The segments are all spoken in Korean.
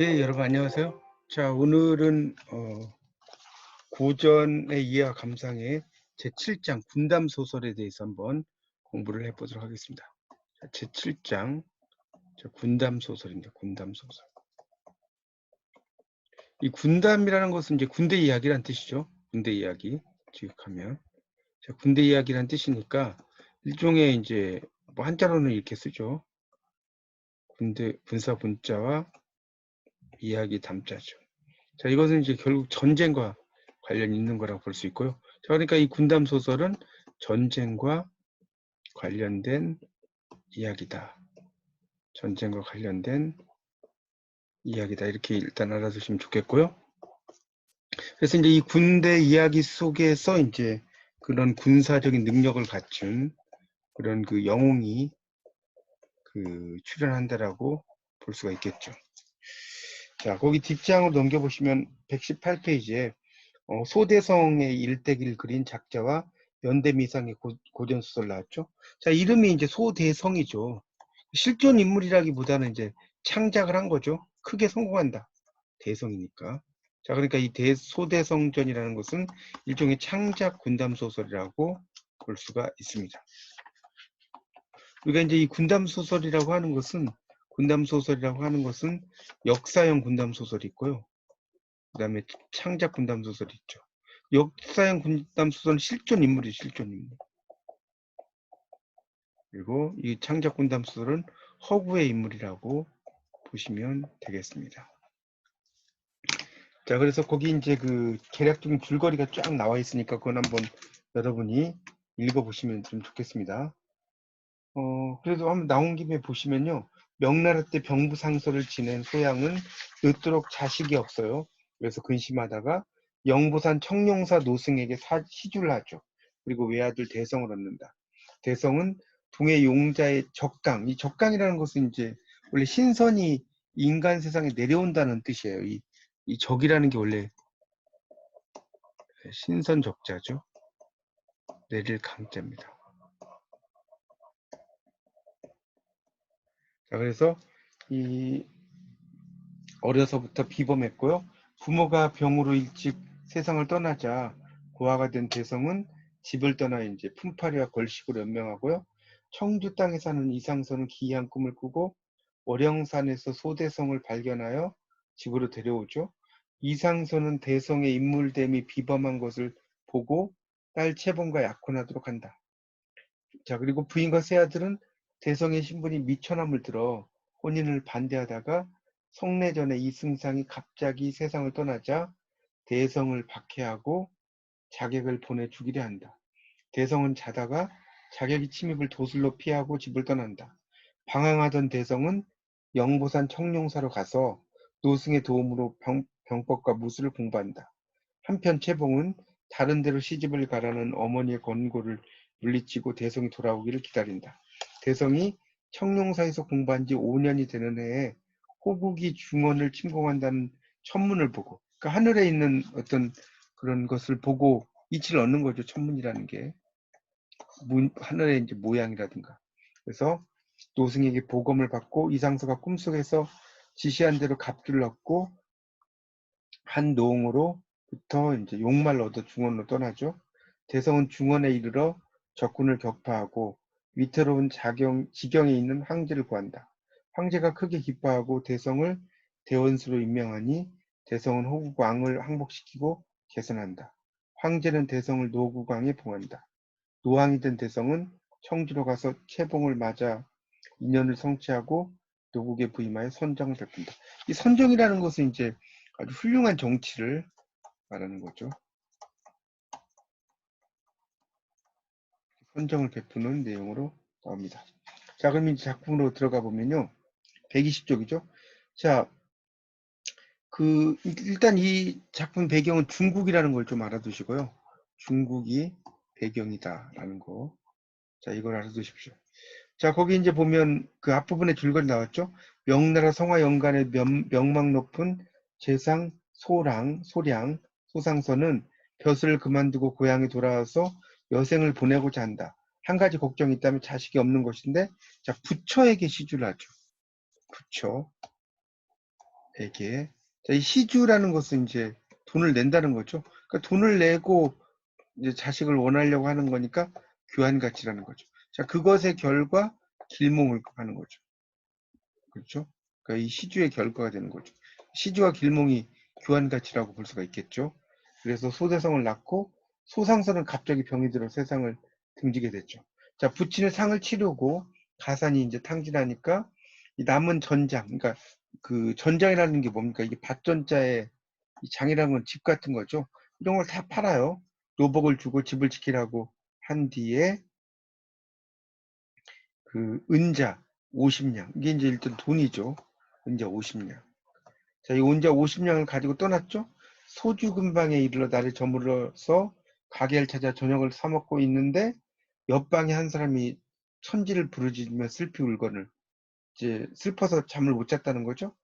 예, 여러분 안녕하세요. 자, 오늘은 고전의 이해와 감상의 제7장 군담 소설에 대해서 한번 공부를 해보도록 하겠습니다. 자, 제7장 군담 소설입니다. 군담 소설. 이 군담이라는 것은 이제 군대 이야기란 뜻이죠. 군대 이야기 지극하면 자, 군대 이야기란 뜻이니까 일종의 이제 뭐 한자로는 이렇게 쓰죠. 군대 군사 군자와 이야기 담자죠. 자, 이것은 이제 결국 전쟁과 관련이 있는 거라고 볼 수 있고요. 자, 그러니까 이 군담 소설은 전쟁과 관련된 이야기다. 전쟁과 관련된 이야기다. 이렇게 일단 알아두시면 좋겠고요. 그래서 이제 이 군대 이야기 속에서 이제 그런 군사적인 능력을 갖춘 그런 그 영웅이 출연한다라고 볼 수가 있겠죠. 자, 거기 뒷장으로 넘겨보시면 118페이지에 소대성의 일대기를 그린 작자와 연대미상의 고전소설 나왔죠. 자, 이름이 이제 소대성이죠. 실존 인물이라기보다는 이제 창작을 한 거죠. 크게 성공한다. 대성이니까. 자, 그러니까 이 소대성전이라는 것은 일종의 창작 군담 소설이라고 볼 수가 있습니다. 우리가 이제 이 군담 소설이라고 하는 것은 역사형 군담 소설이 있고요. 그 다음에 창작 군담 소설이 있죠. 역사형 군담 소설은 실존 인물이죠. 실존 인물. 그리고 이 창작 군담 소설은 허구의 인물이라고 보시면 되겠습니다. 자, 그래서 거기 이제 그 계략적인 줄거리가 쫙 나와 있으니까 그건 한번 여러분이 읽어보시면 좀 좋겠습니다. 그래도 한번 나온 김에 보시면요. 명나라 때 병부상서를 지낸 소양은 늦도록 자식이 없어요. 그래서 근심하다가 영보산 청룡사 노승에게 시주를 하죠. 그리고 외아들 대성을 얻는다. 대성은 동해 용자의 적강, 이 적강이라는 것은 이제 원래 신선이 인간 세상에 내려온다는 뜻이에요. 이 적이라는 게 원래 신선 적자죠. 내릴 강자입니다. 자, 그래서 이 어려서부터 비범했고요. 부모가 병으로 일찍 세상을 떠나자 고아가 된 대성은 집을 떠나 이제 품팔이와 걸식으로 연명하고요. 청주 땅에 사는 이상선은 기이한 꿈을 꾸고 월영산에서 소대성을 발견하여 집으로 데려오죠. 이상선은 대성의 인물됨이 비범한 것을 보고 딸 채봉과 약혼하도록 한다. 자, 그리고 부인과 세 아들은 대성의 신분이 미천함을 들어 혼인을 반대하다가 성례전에 이승상이 갑자기 세상을 떠나자 대성을 박해하고 자객을 보내 죽이려 한다. 대성은 자다가 자객이 침입을 도술로 피하고 집을 떠난다. 방황하던 대성은 영보산 청룡사로 가서 노승의 도움으로 병법과 무술을 공부한다. 한편 채봉은 다른 데로 시집을 가라는 어머니의 권고를 물리치고 대성이 돌아오기를 기다린다. 대성이 청룡사에서 공부한 지 5년이 되는 해에 호국이 중원을 침공한다는 천문을 보고, 그러니까 하늘에 있는 어떤 그런 것을 보고 이치를 얻는 거죠. 천문이라는 게 하늘의 이제 모양이라든가. 그래서 노승에게 보검을 받고 이상서가 꿈속에서 지시한 대로 갑주를 얻고 한 노응으로부터 이제 용말을 얻어 중원으로 떠나죠. 대성은 중원에 이르러 적군을 격파하고 위태로운 지경에 있는 황제를 구한다. 황제가 크게 기뻐하고 대성을 대원수로 임명하니 대성은 호국왕을 항복시키고 개선한다. 황제는 대성을 노국왕에 봉한다. 노왕이 된 대성은 청주로 가서 채봉을 맞아 인연을 성취하고 노국에 부임하여 선정을 베푼다. 이 선정이라는 것은 이제 아주 훌륭한 정치를 말하는 거죠. 선정을 베푸는 내용으로 나옵니다. 자, 그럼 이제 작품으로 들어가 보면요. 120쪽이죠. 자, 일단 이 작품 배경은 중국이라는 걸 좀 알아두시고요. 중국이 배경이다라는 거. 자, 이걸 알아두십시오. 자, 거기 이제 보면 그 앞부분에 줄거리 나왔죠. 명나라 성화 연간의 명망 높은 재상 소량, 소상선은 벼슬을 그만두고 고향에 돌아와서 여생을 보내고자 한다. 한 가지 걱정이 있다면 자식이 없는 것인데, 자, 부처에게 시주를 하죠. 부처. 에게. 자, 이 시주라는 것은 이제 돈을 낸다는 거죠. 그러니까 돈을 내고 이제 자식을 원하려고 하는 거니까 교환 가치라는 거죠. 자, 그것의 결과 길몽을 하는 거죠. 그렇죠? 그러니까 이 시주의 결과가 되는 거죠. 시주와 길몽이 교환 가치라고 볼 수가 있겠죠. 그래서 소대성을 낳고 소상선은 갑자기 병이 들어 세상을 등지게 됐죠. 자, 부친의 상을 치르고 가산이 이제 탕진하니까 이 남은 전장, 그러니까 그 전장이라는 게 뭡니까? 이게 밭전자의 이 장이라는 건 집 같은 거죠. 이런 걸 다 팔아요. 노복을 주고 집을 지키라고 한 뒤에 그 은자 50냥, 이게 이제 일단 돈이죠. 은자 50냥. 자, 이 은자 50냥을 가지고 떠났죠. 소주 근방에 이르러 나를 저물어서 가게를 찾아 저녁을 사 먹고 있는데 옆방에 한 사람이 천지를 부르짖으며 슬피 울거늘 이제 슬퍼서 잠을 못 잤다는 거죠.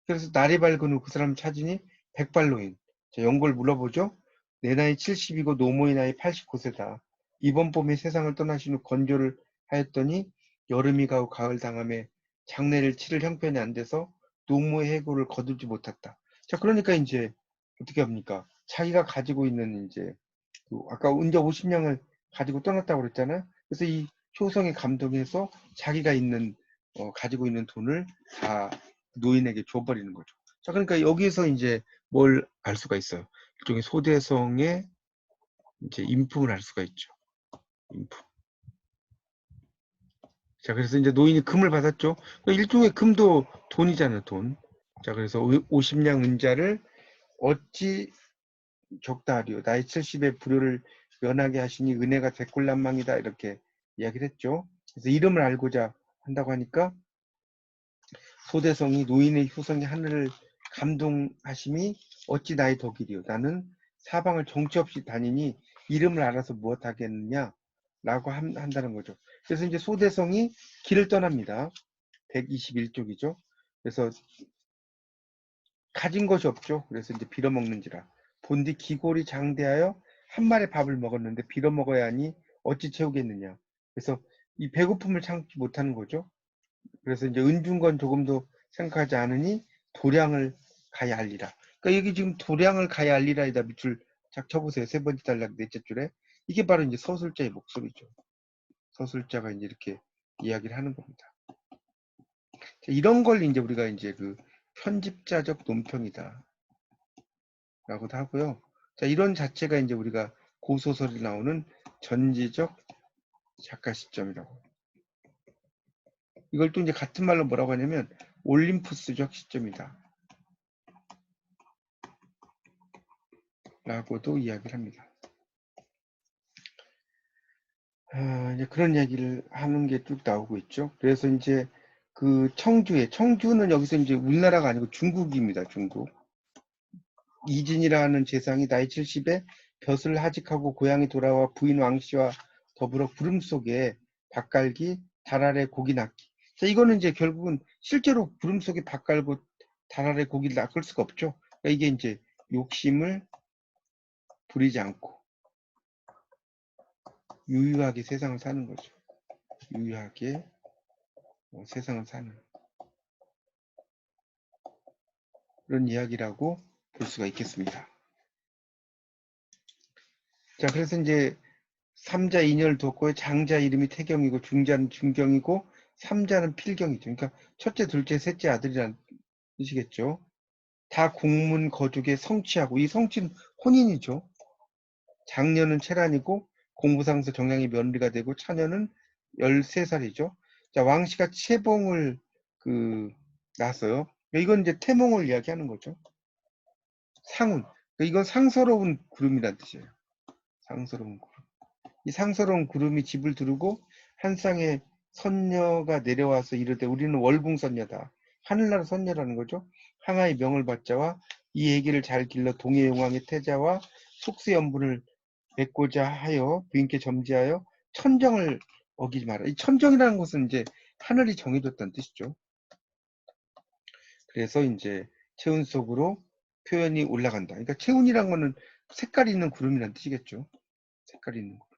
그래서 날이 밝은 후 그 사람을 찾으니 백발노인. 자, 연골 물어보죠. 내 나이 70이고 노모의 나이 89세다. 이번 봄에 세상을 떠나신 후 건조를 하였더니 여름이 가고 가을 당함에 장례를 치를 형편이 안 돼서 노모의 해고를 거두지 못했다. 자, 그러니까 이제 어떻게 합니까? 자기가 가지고 있는 이제 그 아까 은자 50냥을 가지고 떠났다고 그랬잖아요. 그래서 이 효성에 감동해서 자기가 있는 가지고 있는 돈을 다 노인에게 줘버리는 거죠. 자, 그러니까 여기서 이제 뭘 알 수가 있어요. 일종의 소대성의 이제 인품을 알 수가 있죠. 인품. 자, 그래서 이제 노인이 금을 받았죠. 일종의 금도 돈이잖아요, 돈. 자, 그래서 50냥 은자를 어찌 적다 하리요. 나이 70의 불효를 면하게 하시니 은혜가 백골난망이다. 이렇게 이야기를 했죠. 그래서 이름을 알고자 한다고 하니까 소대성이 노인의 효성이 하늘을 감동하심이 어찌 나의 덕이리요. 나는 사방을 정처 없이 다니니 이름을 알아서 무엇하겠느냐 라고 한다는 거죠. 그래서 이제 소대성이 길을 떠납니다. 121쪽이죠. 그래서 가진 것이 없죠. 그래서 이제 빌어먹는지라. 본디 기골이 장대하여 한 마리 밥을 먹었는데 빌어먹어야 하니 어찌 채우겠느냐. 그래서 이 배고픔을 참지 못하는 거죠. 그래서 이제 은중건 조금도 생각하지 않으니 도량을 가야 할리라. 그러니까 여기 지금 도량을 가야 할리라에다 밑줄 쫙 쳐보세요. 세 번째 단락 넷째 줄에. 이게 바로 이제 서술자의 목소리죠. 서술자가 이제 이렇게 이야기를 하는 겁니다. 이런 걸 이제 우리가 이제 그 편집자적 논평이다. 라고도 하고요. 자, 이런 자체가 이제 우리가 고소설이 나오는 전지적 작가 시점이라고. 이걸 또 이제 같은 말로 뭐라고 하냐면 올림푸스적 시점이다. 라고도 이야기를 합니다. 이제 그런 얘기를 하는 게 쭉 나오고 있죠. 그래서 이제 그 청주는 여기서 이제 우리나라가 아니고 중국입니다. 중국. 이진이라는 재상이 나이 70에 벼슬 하직하고 고향에 돌아와 부인 왕씨와 더불어 구름 속에 밥 갈기, 달 아래 고기 낚기. 자, 이거는 이제 결국은 실제로 구름 속에 밥 갈고 달 아래 고기를 낚을 수가 없죠. 그러니까 이게 이제 욕심을 부리지 않고 유유하게 세상을 사는 거죠. 유유하게 세상을 사는 그런 이야기라고 볼 수가 있겠습니다. 자, 그래서 이제 삼자 인연을 뒀고 장자 이름이 태경이고 중자는 중경이고 삼자는 필경이죠. 그러니까 첫째, 둘째, 셋째 아들이라는 뜻이겠죠. 다 공문 거죽에 성취하고 이 성취는 혼인이죠. 장녀는 체란이고 공부상서 정량이 며느리가 되고 차녀는 13살이죠. 자, 왕씨가 채봉을 낳았어요. 이건 이제 태몽을 이야기하는 거죠. 상운. 이건 상서로운 구름이란 뜻이에요. 상서로운 구름. 이 상서로운 구름이 집을 두르고 한 쌍의 선녀가 내려와서 이르되 우리는 월궁선녀다. 하늘나라 선녀라는 거죠. 항아의 명을 받자와 이 얘기를 잘 길러 동해용왕의 태자와 속세연분을 맺고자 하여 부인께 점지하여 천정을 어기지 마라. 이 천정이라는 것은 이제 하늘이 정해줬다는 뜻이죠. 그래서 이제 체운 속으로 표현이 올라간다. 그러니까 체운이란 거는 색깔이 있는 구름이라는 뜻이겠죠. 색깔이 있는 구름.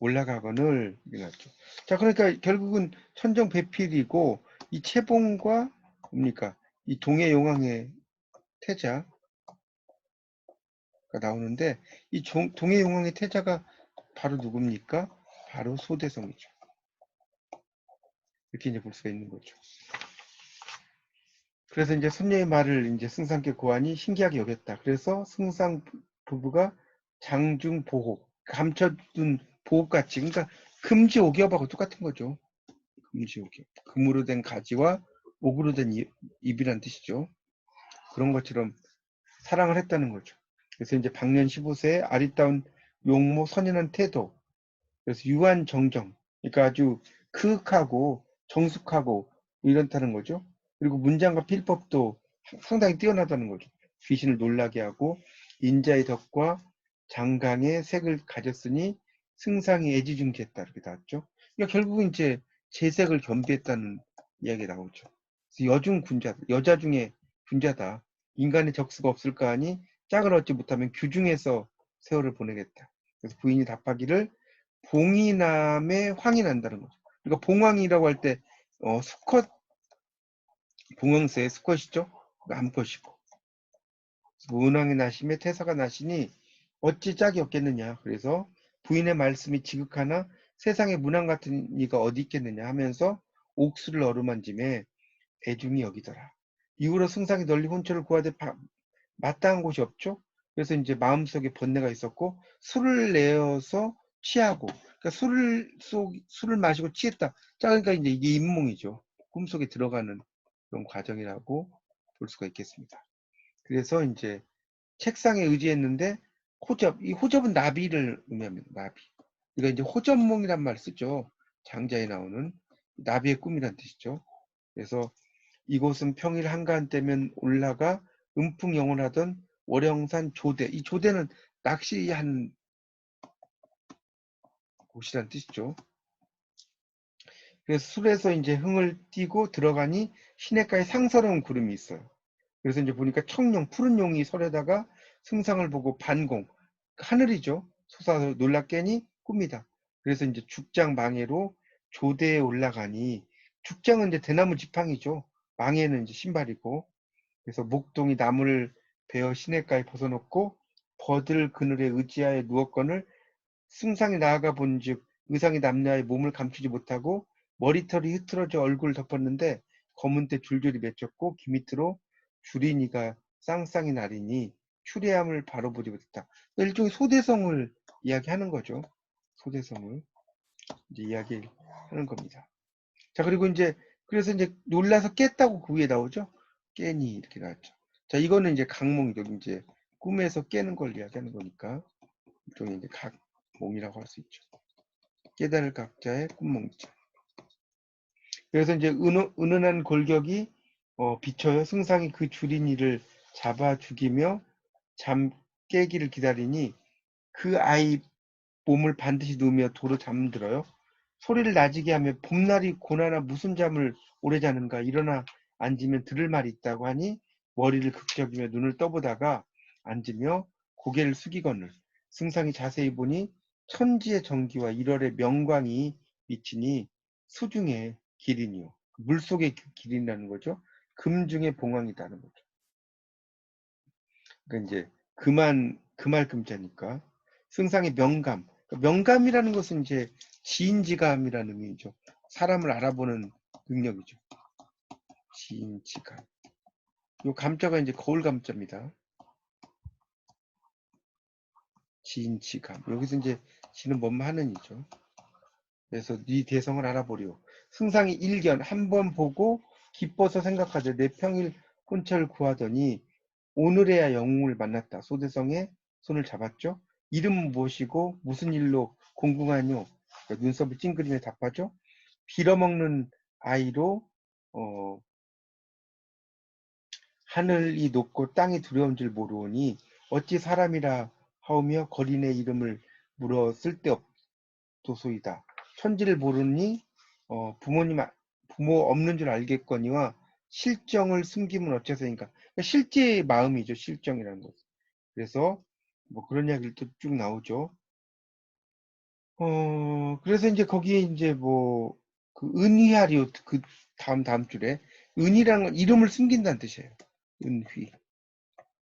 올라가거늘 이렇죠. 자, 그러니까 결국은 천정 배필이고 이 채봉과 뭡니까? 이 동해용왕의 태자가 나오는데 이 동해용왕의 태자가 바로 누굽니까? 바로 소대성이죠. 이렇게 이제 볼 수가 있는 거죠. 그래서 이제 손녀의 말을 이제 승상께 고하니 신기하게 여겼다. 그래서 승상 부부가 장중 보호, 감춰둔 보호같이, 그러니까 금지 옥엽하고 똑같은 거죠. 금지 옥엽. 금으로 된 가지와 옥으로 된 잎이란 뜻이죠. 그런 것처럼 사랑을 했다는 거죠. 그래서 이제 방년 15세에 아리따운 용모 선연한 태도, 그래서 유한 정정, 그러니까 아주 크윽하고 정숙하고 이렇다는 거죠. 그리고 문장과 필법도 상당히 뛰어나다는 거죠. 귀신을 놀라게 하고 인자의 덕과 장강의 색을 가졌으니 승상이 애지중지했다 이렇게 나왔죠. 그러니까 결국은 이제 재색을 겸비했다는 이야기가 나오죠. 여중 군자, 여자 중에 군자다. 인간의 적수가 없을까 하니 짝을 얻지 못하면 규중에서 세월을 보내겠다. 그래서 부인이 답하기를 봉이남에 황이 난다는 거죠. 그러니까 봉황이라고 할 때 수컷 봉황새의 수컷이죠. 암컷이고 문왕이 나심에 태사가 나시니 어찌 짝이 없겠느냐. 그래서 부인의 말씀이 지극하나 세상에 문왕 같은 이가 어디 있겠느냐 하면서 옥수를 어루만짐에 애중히 여기더라. 이후로 승상이 널리 혼처를 구하되 마땅한 곳이 없죠. 그래서 이제 마음속에 번뇌가 있었고 술을 내어서 취하고, 그러니까 술을 마시고 취했다. 자, 그러니까 이제 이게 인몽이죠. 꿈속에 들어가는 그런 과정이라고 볼 수가 있겠습니다. 그래서 이제 책상에 의지했는데 이 호접은 나비를 의미합니다. 나비. 이거 이제 호접몽이란 말 쓰죠. 장자에 나오는 나비의 꿈이란 뜻이죠. 그래서 이곳은 평일 한가한 때면 올라가 음풍 영원하던 월영산 조대. 이 조대는 낚시한 곳이란 뜻이죠. 그래서 술에서 이제 흥을 띠고 들어가니 시냇가에 상서로운 구름이 있어요. 그래서 이제 보니까 청룡, 푸른 용이 설에다가 승상을 보고 반공, 하늘이죠. 솟아서 놀라 깨니 꿈이다. 그래서 이제 죽장 망해로 조대에 올라가니, 죽장은 이제 대나무 지팡이죠. 망해는 이제 신발이고, 그래서 목동이 나무를 베어 시냇가에 벗어놓고 버들 그늘에 의지하에 누웠거늘 승상이 나아가 본즉 의상이 남녀의 몸을 감추지 못하고 머리털이 흐트러져 얼굴을 덮었는데 검은 때 줄줄이 맺혔고 귀 밑으로 주린이가 쌍쌍이 나리니 추리함을 바로 보지 못했다. 일종의 소대성을 이야기하는 거죠. 소대성을 이제 이야기하는 겁니다. 자, 그리고 이제 그래서 이제 놀라서 깼다고 그 위에 나오죠. 깨니 이렇게 나왔죠. 자, 이거는 이제 각몽이죠. 이제 꿈에서 깨는 걸 이야기하는 거니까 일종의 이제 각몽이라고 할 수 있죠. 깨달을 각자의 꿈몽이죠. 그래서 이제 은은한 골격이 비쳐요. 승상이 그 주린이를 잡아 죽이며 잠 깨기를 기다리니 그 아이 몸을 반드시 누우며 도로 잠들어요. 소리를 나지게 하며 봄날이 고나나 무슨 잠을 오래 자는가 일어나 앉으면 들을 말이 있다고 하니 머리를 극적이며 눈을 떠보다가 앉으며 고개를 숙이거늘 승상이 자세히 보니 천지의 정기와 1월의 명광이 비치니 수중의 기린이요. 물속의 기린이라는 거죠. 금중의 봉황이다는 거죠. 그러니까 이제 그말 금자니까 승상의 명감. 명감이라는 것은 이제 지인지감이라는 의미죠. 사람을 알아보는 능력이죠. 지인지감. 요 감자가 이제 거울 감자입니다. 지인지감. 여기서 이제 지는 뭔 하는이죠. 그래서 네 대성을 알아보려. 승상이 일견 한 번 보고 기뻐서 생각하되 내 평일 혼처를 구하더니 오늘에야 영웅을 만났다. 소대성의 손을 잡았죠. 이름 무엇이고 무슨 일로 공궁하뇨? 그러니까 눈썹을 찡그리며 답하죠. 빌어먹는 아이로 하늘이 높고 땅이 두려운 줄 모르오니 어찌 사람이라 하오며 거린의 이름을 물어 쓸데없도소이다. 천지를 모르니 부모 없는 줄 알겠거니와 실정을 숨기면 어째서인가. 그러니까 실제의 마음이죠. 실정이라는 것. 그래서 뭐 그런 이야기를 또 쭉 나오죠. 그래서 이제 거기에 이제 뭐 그 은휘하리오 그 다음 줄에 은이란 건 이름을 숨긴다는 뜻이에요. 은휘.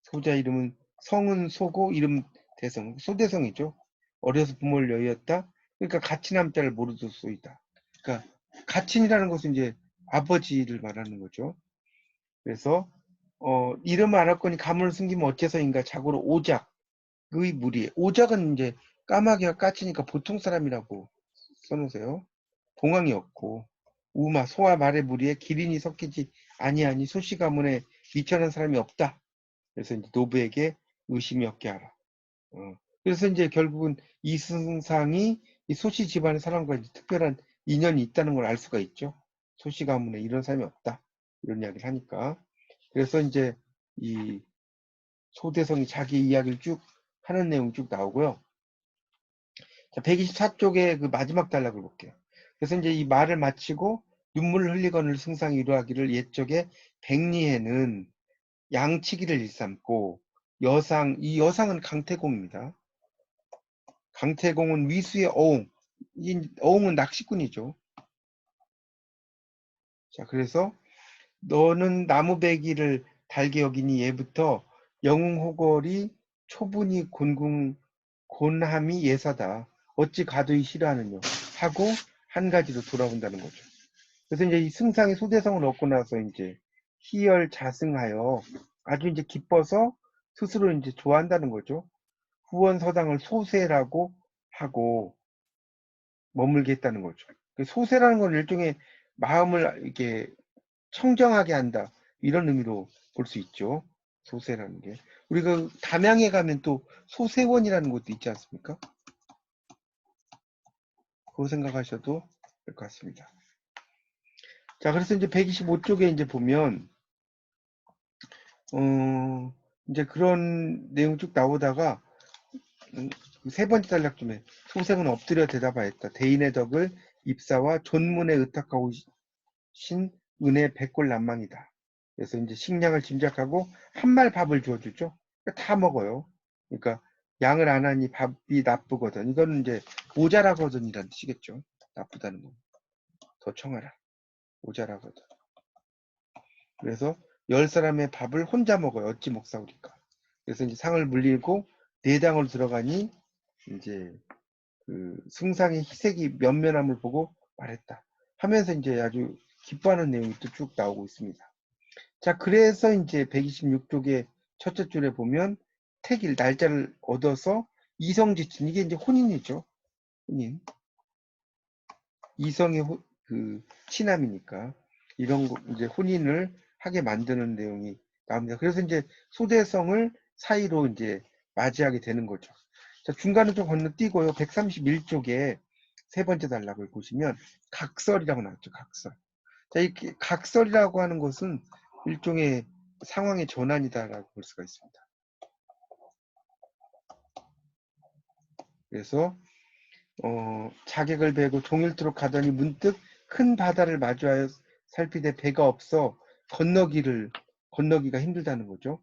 소자 이름은 성은 소고 이름 대성. 소대성이죠. 어려서 부모를 여의었다. 그러니까 가친함자를 모르도 소이다. 그러니까 가친이라는 것은 이제 아버지를 말하는 거죠. 그래서 이름 알았거니 가문을 숨기면 어째서인가 자고로 오작의 무리. 오작은 이제 까마귀가 까치니까 보통 사람이라고 써놓으세요. 봉황이 없고 우마 소와 말의 무리에 기린이 섞이지 아니하니 소씨 가문에 미천한 사람이 없다. 그래서 이제 노부에게 의심이 없게 하라. 그래서 이제 결국은 이승상이 이 소씨 집안의 사람과 이제 특별한 인연이 있다는 걸 알 수가 있죠. 소씨 가문에 이런 사람이 없다. 이런 이야기를 하니까. 그래서 이제 이 소대성이 자기 이야기를 쭉 하는 내용이 쭉 나오고요. 자, 124쪽의 그 마지막 단락을 볼게요. 그래서 이제 이 말을 마치고 눈물을 흘리거늘 승상이 이루하기를 옛적에 백리에는 양치기를 일삼고 이 여상은 강태공입니다. 강태공은 위수의 어웅, 이 어웅은 낚시꾼이죠. 자, 그래서 너는 나무배기를 달게 여기니 예부터 영웅호걸이 초분이 곤함이 예사다. 어찌 가도이 싫어하느냐 하고 한 가지로 돌아온다는 거죠. 그래서 이제 이 승상이 소대성을 얻고 나서 이제 희열자승하여 아주 이제 기뻐서 스스로 이제 좋아한다는 거죠. 후원서당을 소세라고 하고 머물게 했다는 거죠. 소세라는 건 일종의 마음을 이렇게 청정하게 한다. 이런 의미로 볼 수 있죠. 소세라는 게. 우리가 담양에 가면 또 소세원이라는 곳도 있지 않습니까? 그거 생각하셔도 될 것 같습니다. 자, 그래서 이제 125쪽에 이제 보면, 이제 그런 내용 쭉 나오다가, 세 번째 단락쯤에 소생은 엎드려 대답하였다. 대인의 덕을 입사와 존문에 의탁하고 신 은혜 백골난망이다. 그래서 이제 식량을 짐작하고 한 말 밥을 주어주죠. 그러니까 다 먹어요. 그러니까 양을 안 하니 밥이 나쁘거든. 이거는 이제 모자라거든이라는 뜻이겠죠. 나쁘다는 건. 더 청하라. 모자라거든. 그래서 10사람의 밥을 혼자 먹어요. 어찌 먹사오리까. 그래서 이제 상을 물리고 내당으로 들어가니 이제 그 승상의 희색이 면면함을 보고 말했다. 하면서 이제 아주 기뻐하는 내용이 또 쭉 나오고 있습니다. 자, 그래서 이제 126쪽의 첫째 줄에 보면 택일 날짜를 얻어서 이성지친 이게 이제 혼인이죠. 혼인. 이성의 그 친함이니까 이런 거 이제 혼인을 하게 만드는 내용이 나옵니다. 그래서 이제 소대성을 사이로 이제 맞이하게 되는 거죠. 자, 중간을 좀 건너뛰고요. 131쪽에 세 번째 단락을 보시면 각설이라고 나왔죠. 각설. 자, 이 각설이라고 하는 것은 일종의 상황의 전환이다라고 볼 수가 있습니다. 그래서 자객을 베고 종일토록 가더니 문득 큰 바다를 마주하여 살피되 배가 없어 건너기가 힘들다는 거죠.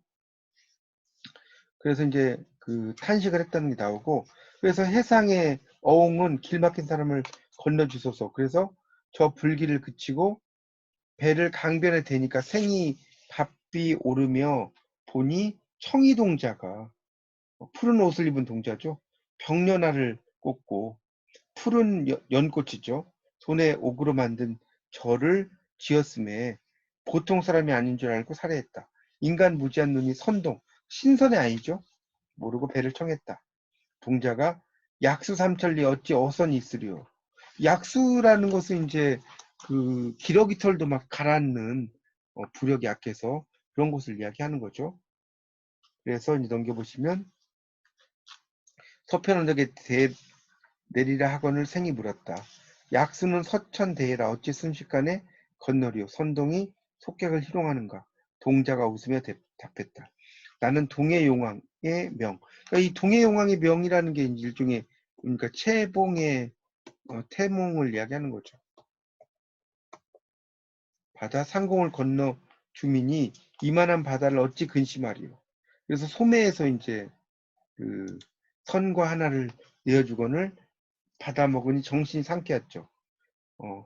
그래서 이제 그 탄식을 했다는 게 나오고, 그래서 해상의 어웅은 길 막힌 사람을 건너주소서. 그래서 저 불길을 그치고 배를 강변에 대니까 생이 밥비 오르며 보니 청이동자가 푸른 옷을 입은 동자죠. 벽련화를 꽂고 푸른 연꽃이죠. 손에 옥으로 만든 절을 지었음에 보통 사람이 아닌 줄 알고 살해했다. 인간 무지한 눈이 선동, 신선의 아이죠. 모르고 배를 청했다. 동자가 약수 삼천리 어찌 어선이 있으리요. 약수라는 것은 이제 그 기러기 털도 막 가라앉는 부력이 약해서 그런 것을 이야기하는 거죠. 그래서 이제 넘겨보시면 서편 언덕에 내리라 하거늘 생이 물었다. 약수는 서천대해라 어찌 순식간에 건너리오. 선동이 속객을 희롱하는가. 동자가 웃으며 답했다. 나는 동해용왕의 명. 그러니까 이 동해용왕의 명이라는 게 일종의 그러니까 채봉의 태몽을 이야기하는 거죠. 바다 상공을 건너 주민이 이만한 바다를 어찌 근심하리요. 그래서 소매에서 이제 그 선과 하나를 내어주거늘 받아 먹으니 정신이 상쾌했죠.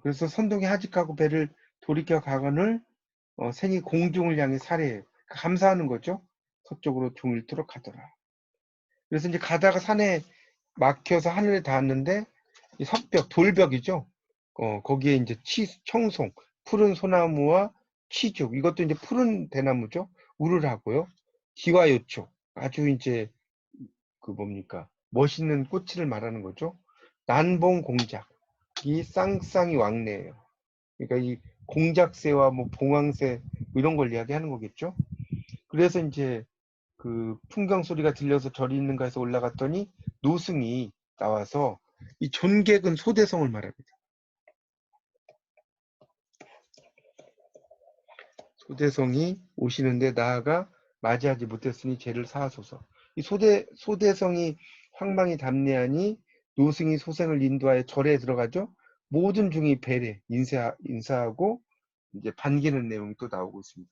그래서 선동이 하직하고 배를 돌이켜 가거늘 생이 공중을 향해 살해해요. 감사하는 거죠. 서쪽으로 종일토록 가더라. 그래서 이제 가다가 산에 막혀서 하늘에 닿았는데 이 석벽, 돌벽이죠. 거기에 이제 청송, 푸른 소나무와 취족, 이것도 이제 푸른 대나무죠. 우르르하고요. 기와요촉, 아주 이제 그 뭡니까? 멋있는 꽃을 말하는 거죠. 난봉 공작, 이 쌍쌍이 왕래예요. 그러니까 이 공작새와 뭐 봉황새 뭐 이런 걸 이야기하는 거겠죠. 그래서 이제 그 풍경 소리가 들려서 절이 있는가 해서 올라갔더니 노승이 나와서 이 존객은 소대성을 말합니다. 소대성이 오시는데 나아가 맞이하지 못했으니 죄를 사하소서. 이 소대성이 황망히 담내하니 노승이 소생을 인도하여 절에 들어가죠. 모든 중이 배례 인사하고 이제 반기는 내용이 또 나오고 있습니다.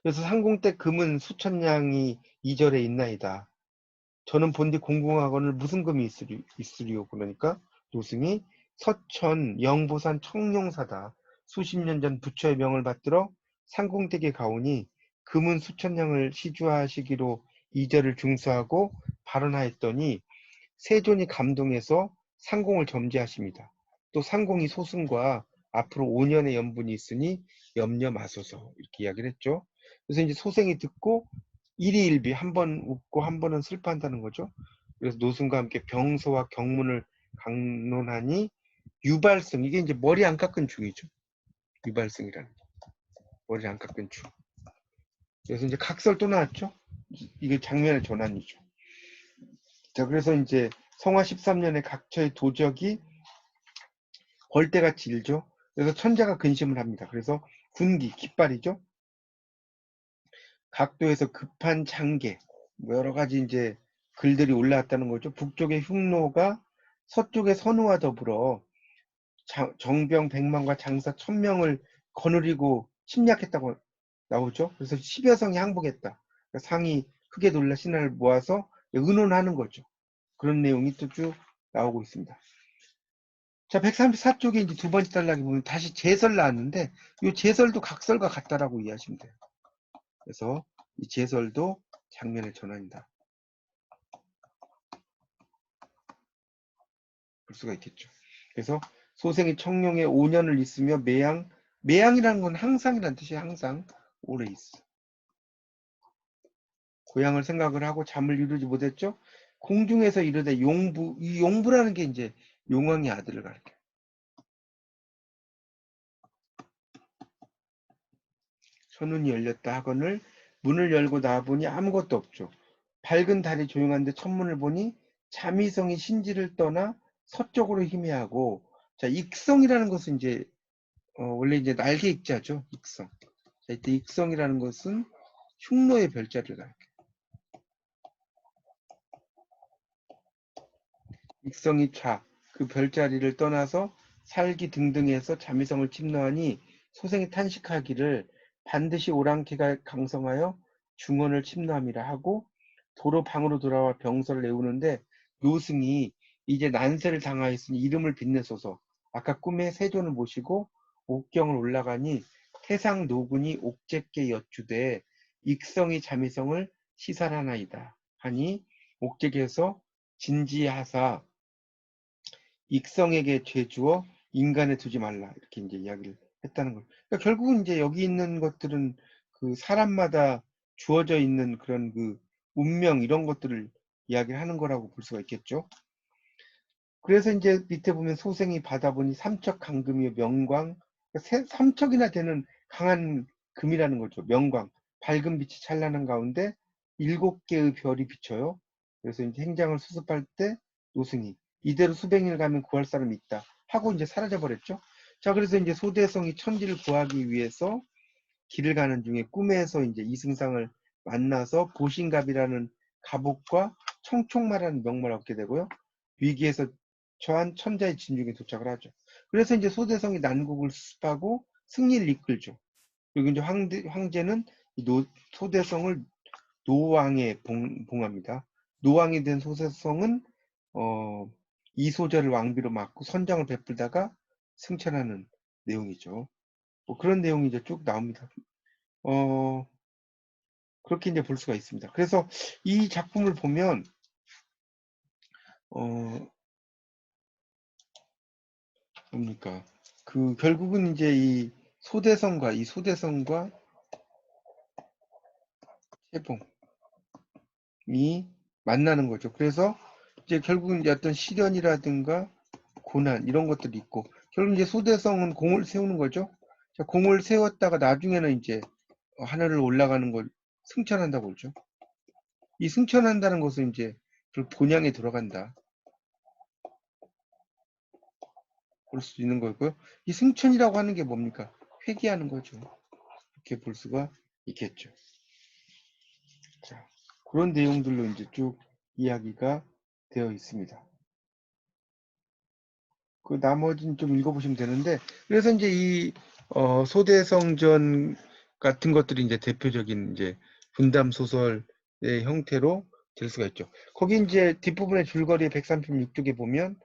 그래서 상공 때 금은 수천 냥이 이 절에 있나이다. 저는 본디 공공하거늘 무슨 금이 있으리요. 그러니까 노승이 서천 영보산 청룡사다. 수십 년 전 부처의 명을 받들어 상공댁에 가오니 금은 수천 냥을 시주하시기로 이절을 중수하고 발언하였더니 세존이 감동해서 상공을 점지하십니다. 또 상공이 소승과 앞으로 5년의 연분이 있으니 염려 마소서 이렇게 이야기를 했죠. 그래서 이제 소생이 듣고 일희일비 한 번 웃고 한 번은 슬퍼한다는 거죠. 그래서 노승과 함께 병소와 경문을 강론하니 유발승, 이게 이제 머리 안 깎은 중이죠. 유발승이라는 머리 안 깎은 중. 그래서 이제 각설 또 나왔죠. 이게 장면의 전환이죠. 자, 그래서 이제 성화 13년에 각처의 도적이 벌떼같이 일죠. 그래서 천자가 근심을 합니다. 그래서 군기, 깃발이죠. 각도에서 급한 장계, 뭐 여러 가지 이제 글들이 올라왔다는 거죠. 북쪽의 흉노가 서쪽의 선우와 더불어 정병 100만과 장사 1000명을 거느리고 침략했다고 나오죠. 그래서 10여 성이 항복했다. 그러니까 상이 크게 놀라 신하를 모아서 의논하는 거죠. 그런 내용이 또 쭉 나오고 있습니다. 자, 134쪽에 이제 두 번째 단락에 보면 다시 제설 나왔는데 이 제설도 각설과 같다라고 이해하시면 돼요. 그래서 이 제설도 장면의 전환이다. 볼 수가 있겠죠. 그래서 소생이 청룡에 5년을 있으며 매양이라는 건 항상이라는 뜻이에요. 항상 오래 있어. 고향을 생각을 하고 잠을 이루지 못했죠. 공중에서 이르되 용부, 이 용부라는 게 이제 용왕의 아들을 가르쳐요. 천문이 열렸다 하거늘 문을 열고 나와보니 아무것도 없죠. 밝은 달이 조용한데 천문을 보니 자미성이 신지를 떠나 서쪽으로 희미하고, 자, 익성이라는 것은 이제 원래 이제 날개 익자죠. 익성. 자, 이때 익성이라는 것은 흉노의 별자리를 가리켜요. 익성이 그 별자리를 떠나서 살기 등등해서 자미성을 침노하니 소생이 탄식하기를 반드시 오랑캐가 강성하여 중원을 침노함이라 하고 도로 방으로 돌아와 병서를 내우는데 노승이 이제 난세를 당하였으니 이름을 빛내소서. 아까 꿈에 세존을 모시고 옥경을 올라가니 태상 노군이 옥제께 여쭈되 익성이 자미성을 시살하나이다 하니 옥제께서 진지하사 익성에게 죄주어 인간에 두지 말라 이렇게 이제 이야기를 했다는 거예요. 그러니까 결국은 이제 여기 있는 것들은 그 사람마다 주어져 있는 그런 그 운명 이런 것들을 이야기를 하는 거라고 볼 수가 있겠죠. 그래서 이제 밑에 보면 소생이 받아보니 삼척 강금이요 명광, 그러니까 삼척이나 되는 강한 금이라는 거죠. 명광, 밝은 빛이 찬란한 가운데 7개의 별이 비쳐요. 그래서 이제 행장을 수습할 때 노승이 이대로 수백일 가면 구할 사람이 있다 하고 이제 사라져 버렸죠. 자, 그래서 이제 소대성이 천지를 구하기 위해서 길을 가는 중에 꿈에서 이제 이승상을 만나서 보신갑이라는 갑옷과 청총마라는 명마를 얻게 되고요. 위기에서 처한 천자의 진중에 도착을 하죠. 그래서 이제 소대성이 난국을 수습하고 승리를 이끌죠. 그리고 이제 황제는 소대성을 노왕에 봉합니다. 노왕이 된 소대성은 이소절을 왕비로 맡고 선장을 베풀다가 승천하는 내용이죠. 뭐 그런 내용이 이제 쭉 나옵니다. 그렇게 이제 볼 수가 있습니다. 그래서 이 작품을 보면 뭡니까? 그 결국은 이제 이 소대성과 채봉이 만나는 거죠. 그래서 이제 결국은 이제 어떤 시련이라든가 고난 이런 것들이 있고 결국 이제 소대성은 공을 세우는 거죠. 자, 공을 세웠다가 나중에는 이제 하늘을 올라가는 걸 승천한다고 그러죠. 이 승천한다는 것은 이제 그 본향에 들어간다. 볼 수 있는 거고요. 이 승천이라고 하는 게 뭡니까? 회귀하는 거죠. 이렇게 볼 수가 있겠죠. 자, 그런 내용들로 이제 쭉 이야기가 되어 있습니다. 그 나머지는 좀 읽어보시면 되는데, 그래서 이제 이 소대성전 같은 것들이 이제 대표적인 이제 분담 소설의 형태로 될 수가 있죠. 거기 이제 뒷부분의 줄거리 136쪽에 보면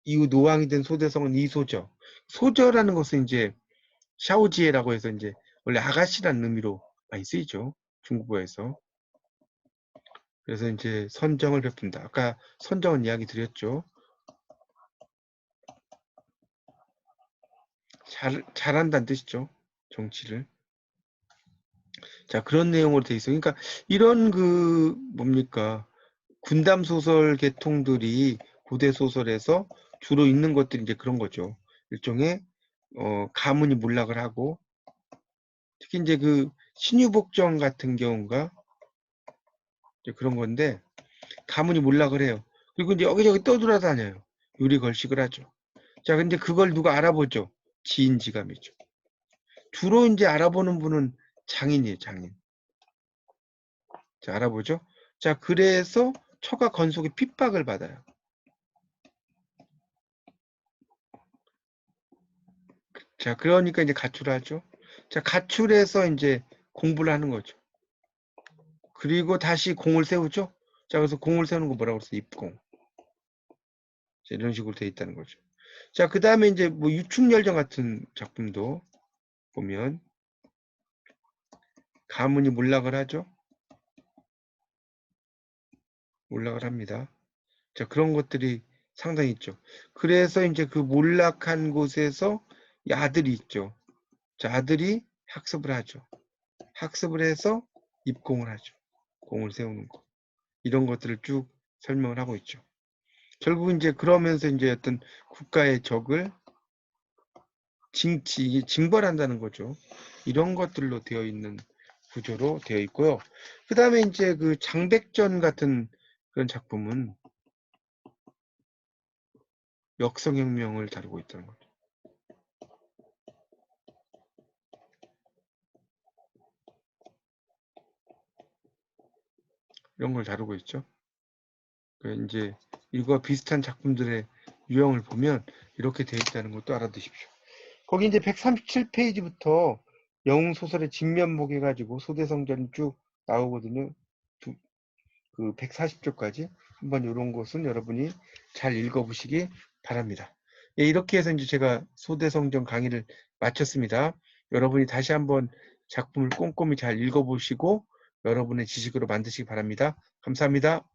이후 노왕이 된 소대성은 이소저. 소저라는 것은 이제 샤오지에라고 해서 이제 원래 아가씨라는 의미로 많이 쓰이죠. 중국어에서. 그래서 이제 선정을 베푼다. 아까 선정은 이야기 드렸죠. 잘한다는 뜻이죠. 정치를. 자, 그런 내용으로 돼 있어요. 그러니까 이런 그 뭡니까? 군담 소설 계통들이 고대 소설에서 주로 있는 것들이 이제 그런 거죠. 일종의 가문이 몰락을 하고 특히 이제 그 신유복정 같은 경우가 이제 그런 건데 가문이 몰락을 해요. 그리고 이제 여기저기 떠돌아다녀요. 유리 걸식을 하죠. 자, 근데 그걸 누가 알아보죠? 지인지감이죠. 주로 이제 알아보는 분은 장인이에요, 장인. 자, 알아보죠. 자, 그래서 처가 건속의 핍박을 받아요. 자, 그러니까 이제 가출을 하죠. 자, 가출해서 이제 공부를 하는 거죠. 그리고 다시 공을 세우죠. 자, 그래서 공을 세우는 거 뭐라고 그랬어요? 입공. 자, 이런 식으로 돼 있다는 거죠. 자, 그 다음에 이제 뭐 유충열전 같은 작품도 보면 가문이 몰락을 하죠. 몰락을 합니다. 자, 그런 것들이 상당히 있죠. 그래서 이제 그 몰락한 곳에서 이 아들이 있죠. 자, 아들이 학습을 하죠. 학습을 해서 입공을 하죠. 공을 세우는 거. 이런 것들을 쭉 설명을 하고 있죠. 결국 이제 그러면서 이제 어떤 국가의 적을 징벌한다는 거죠. 이런 것들로 되어 있는 구조로 되어 있고요. 그 다음에 이제 그 장백전 같은 그런 작품은 역성혁명을 다루고 있다는 거죠. 이런 걸 다루고 있죠. 이제 이거와 비슷한 작품들의 유형을 보면 이렇게 되어 있다는 것도 알아두십시오. 거기 이제 137페이지부터 영웅 소설의 진면목 해가지고 소대성전이 쭉 나오거든요. 그 140쪽까지 한번 이런 것은 여러분이 잘 읽어보시기 바랍니다. 예, 이렇게 해서 이제 제가 소대성전 강의를 마쳤습니다. 여러분이 다시 한번 작품을 꼼꼼히 잘 읽어보시고 여러분의 지식으로 만드시기 바랍니다. 감사합니다.